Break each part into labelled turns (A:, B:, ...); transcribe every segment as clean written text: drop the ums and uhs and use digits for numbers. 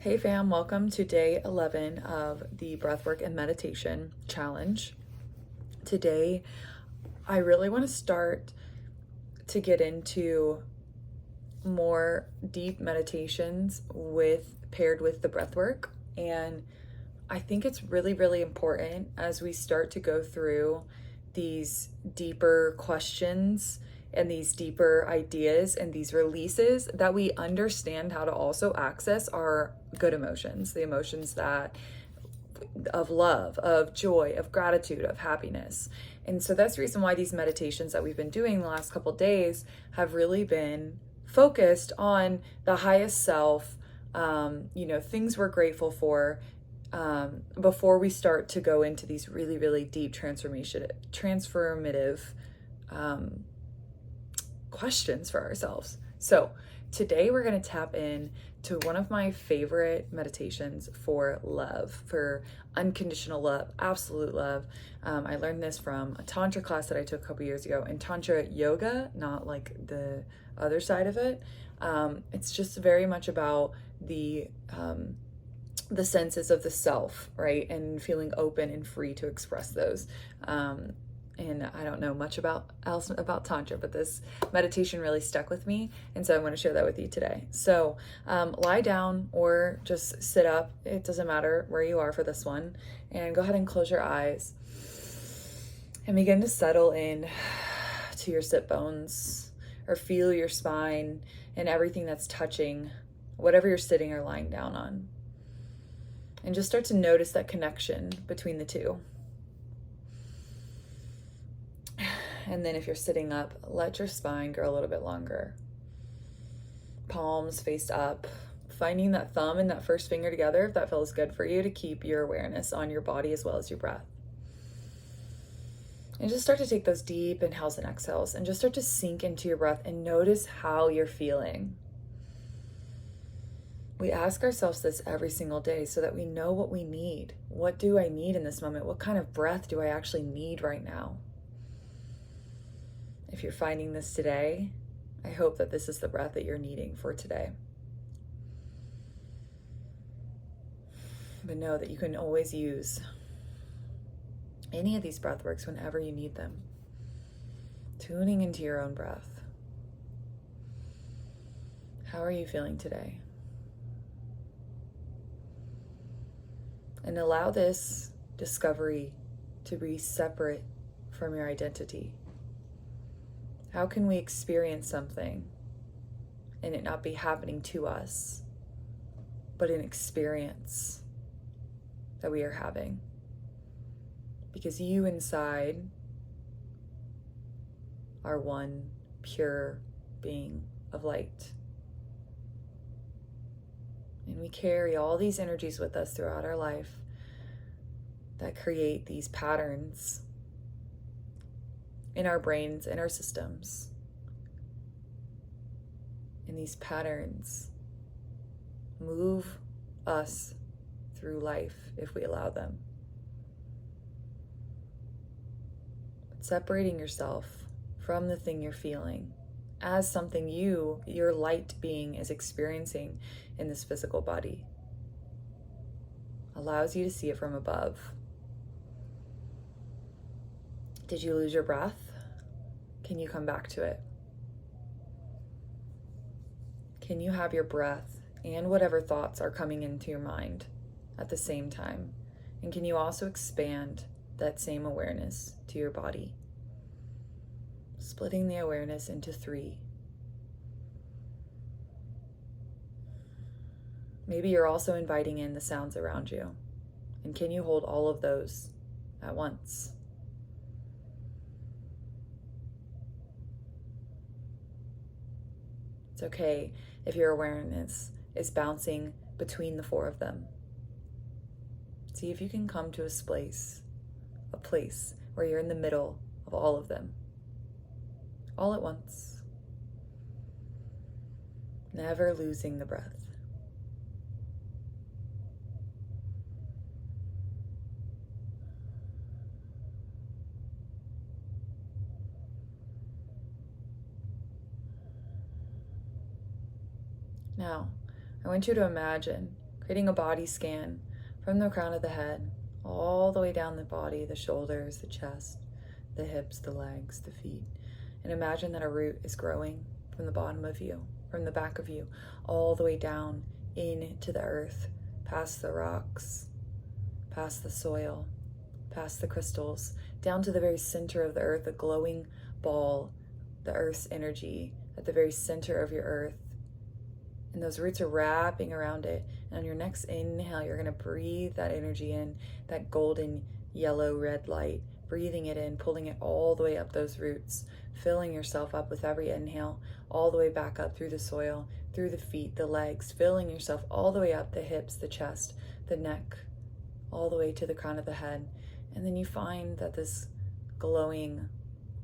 A: Hey fam, welcome to day 11 of the Breathwork and Meditation Challenge. Today, I really want to start to get into more deep meditations paired with the breathwork. And I think it's really, really important as we start to go through these deeper questions and these deeper ideas and these releases that we understand how to also access our good emotions, the emotions that of love, of joy, of gratitude, of happiness. And so that's the reason why these meditations that we've been doing the last couple days have really been focused on the highest self, things we're grateful for, before we start to go into these really, really deep transformative questions for ourselves. So today we're going to tap in to one of my favorite meditations for love, for unconditional love, absolute love. I learned this from a Tantra class that I took a couple years ago, and Tantra yoga, not like the other side of it. It's just very much about the senses of the self, right? And feeling open and free to express those. And I don't know much else about Tantra, but this meditation really stuck with me. And so I want to share that with you today. So lie down or just sit up. It doesn't matter where you are for this one. And go ahead and close your eyes and begin to settle in to your sit bones, or feel your spine and everything that's touching whatever you're sitting or lying down on. And just start to notice that connection between the two. And then if you're sitting up, let your spine grow a little bit longer. Palms face up, finding that thumb and that first finger together if that feels good for you, to keep your awareness on your body as well as your breath. And just start to take those deep inhales and exhales and just start to sink into your breath and notice how you're feeling. We ask ourselves this every single day so that we know what we need. What do I need in this moment? What kind of breath do I actually need right now? If you're finding this today, I hope that this is the breath that you're needing for today. But know that you can always use any of these breath works whenever you need them. Tuning into your own breath. How are you feeling today? And allow this discovery to be separate from your identity. How can we experience something and it not be happening to us, but an experience that we are having? Because you inside are one pure being of light. And we carry all these energies with us throughout our life that create these patterns in our brains, in our systems. And these patterns move us through life if we allow them. But separating yourself from the thing you're feeling as something your light being, is experiencing in this physical body allows you to see it from above. Did you lose your breath? Can you come back to it? Can you have your breath and whatever thoughts are coming into your mind at the same time? And can you also expand that same awareness to your body? Splitting the awareness into 3. Maybe you're also inviting in the sounds around you. And can you hold all of those at once? It's okay if your awareness is bouncing between the 4 of them. See if you can come to a place where you're in the middle of all of them, all at once, never losing the breath. Now, I want you to imagine creating a body scan from the crown of the head all the way down the body, the shoulders, the chest, the hips, the legs, the feet. And imagine that a root is growing from the bottom of you, from the back of you, all the way down into the earth, past the rocks, past the soil, past the crystals, down to the very center of the earth, a glowing ball, the earth's energy at the very center of your earth. And those roots are wrapping around it. And on your next inhale, you're going to breathe that energy in, that golden, yellow, red light, breathing it in, pulling it all the way up those roots, filling yourself up with every inhale, all the way back up through the soil, through the feet, the legs, filling yourself all the way up the hips, the chest, the neck, all the way to the crown of the head. And then you find that this glowing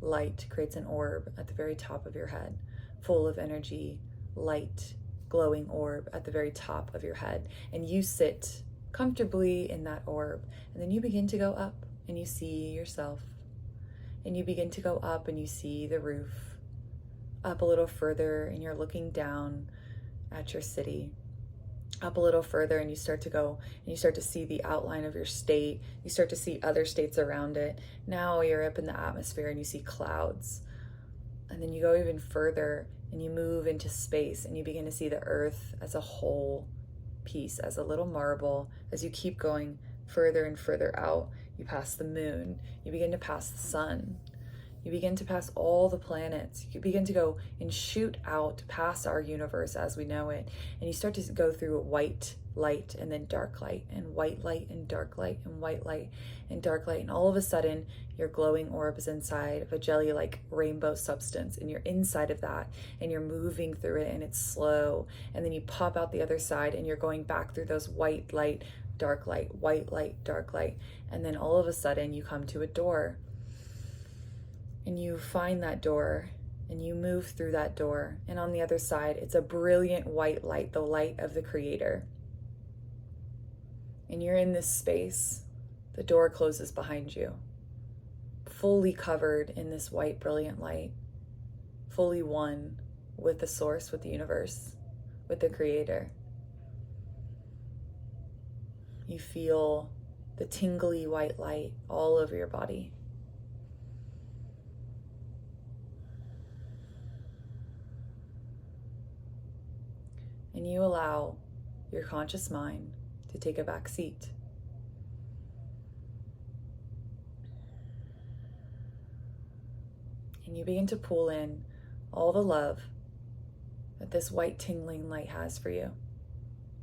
A: light creates an orb at the very top of your head, full of energy, light, glowing orb at the very top of your head. And you sit comfortably in that orb. And then you begin to go up and you see yourself. And you begin to go up and you see the roof. Up a little further and you're looking down at your city. Up a little further and you start to go and you start to see the outline of your state. You start to see other states around it. Now you're up in the atmosphere and you see clouds. And then you go even further and you move into space and you begin to see the earth as a whole piece, as a little marble. As you keep going further and further out, you pass the moon, you begin to pass the sun. You begin to pass all the planets. You begin to go and shoot out past our universe as we know it. And you start to go through white light and then dark light and white light and dark light and white light and dark light. And all of a sudden, your glowing orb is inside of a jelly-like rainbow substance. And you're inside of that and you're moving through it and it's slow. And then you pop out the other side and you're going back through those white light, dark light, white light, dark light. And then all of a sudden, you come to a door. And you find that door and you move through that door. And on the other side, it's a brilliant white light, the light of the Creator. And you're in this space. The door closes behind you, fully covered in this white, brilliant light, fully one with the source, with the universe, with the Creator. You feel the tingly white light all over your body. And you allow your conscious mind to take a back seat. And you begin to pull in all the love that this white tingling light has for you.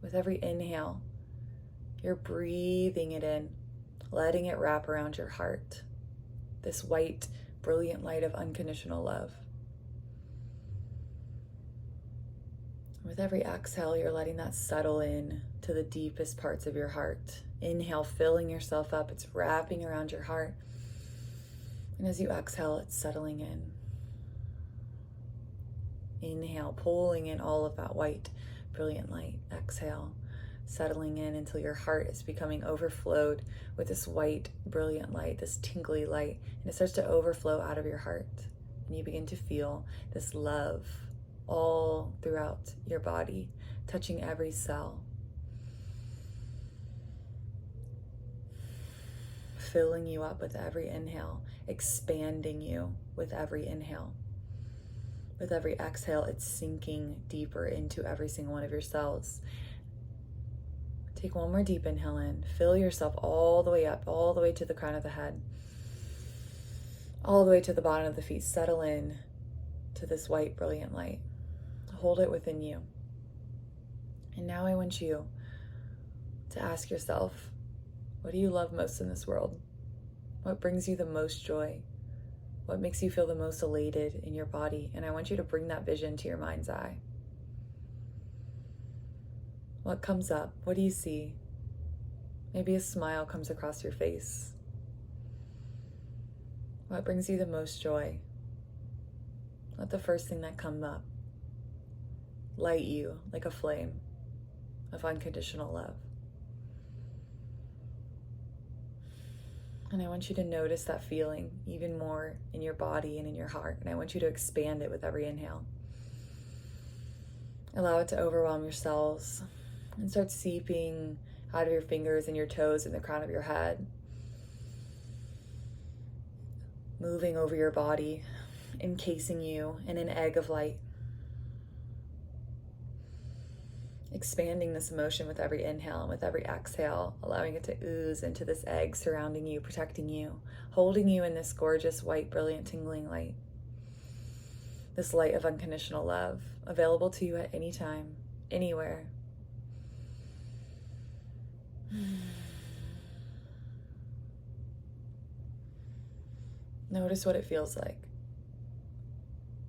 A: With every inhale, you're breathing it in, letting it wrap around your heart. This white, brilliant light of unconditional love. With every exhale, you're letting that settle in to the deepest parts of your heart. Inhale, filling yourself up. It's wrapping around your heart. And as you exhale, it's settling in. Inhale, pulling in all of that white, brilliant light. Exhale, settling in until your heart is becoming overflowed with this white, brilliant light, this tingly light. And it starts to overflow out of your heart. And you begin to feel this love all throughout your body, touching every cell, filling you up with every inhale, expanding you with every inhale. With every exhale, it's sinking deeper into every single one of your cells. Take one more deep inhale in, fill yourself all the way up, all the way to the crown of the head, all the way to the bottom of the feet. Settle in to this white, brilliant light. Hold it within you. And now I want you to ask yourself, what do you love most in this world? What brings you the most joy? What makes you feel the most elated in your body? And I want you to bring that vision to your mind's eye. What comes up? What do you see? Maybe a smile comes across your face. What brings you the most joy? Let the first thing that comes up light you like a flame of unconditional love. And I want you to notice that feeling even more in your body and in your heart. And I want you to expand it with every inhale. Allow it to overwhelm your cells. and start seeping out of your fingers and your toes and the crown of your head, moving over your body, encasing you in an egg of light, expanding this emotion with every inhale and with every exhale, allowing it to ooze into this egg, surrounding you, protecting you, holding you in this gorgeous, white, brilliant, tingling light. This light of unconditional love, available to you at any time, anywhere. Notice what it feels like.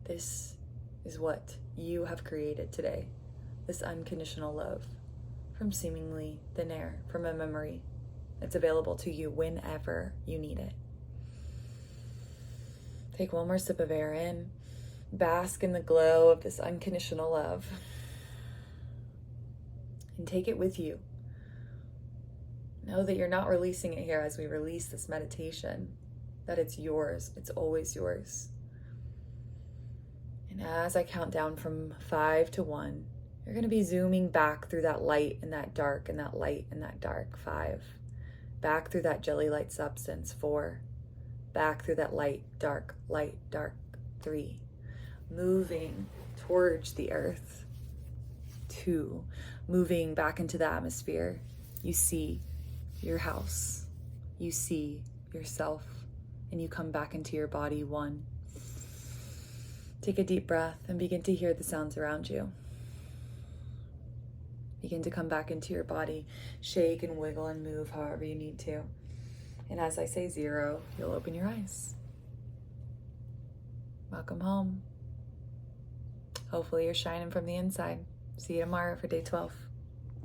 A: This is what you have created today. This unconditional love from seemingly thin air, from a memory. It's available to you whenever you need it. Take one more sip of air in. Bask in the glow of this unconditional love. And take it with you. Know that you're not releasing it here as we release this meditation, that it's yours. It's always yours. And as I count down from 5 to 1, you're going to be zooming back through that light and that dark and that light and that dark. 5. Back through that jelly light substance. 4. Back through that light, dark. 3. Moving towards the earth. 2. Moving back into the atmosphere. You see your house. You see yourself. And you come back into your body. 1. Take a deep breath and begin to hear the sounds around you. Begin to come back into your body. Shake and wiggle and move however you need to. And as I say 0, you'll open your eyes. Welcome home. Hopefully you're shining from the inside. See you tomorrow for day 12.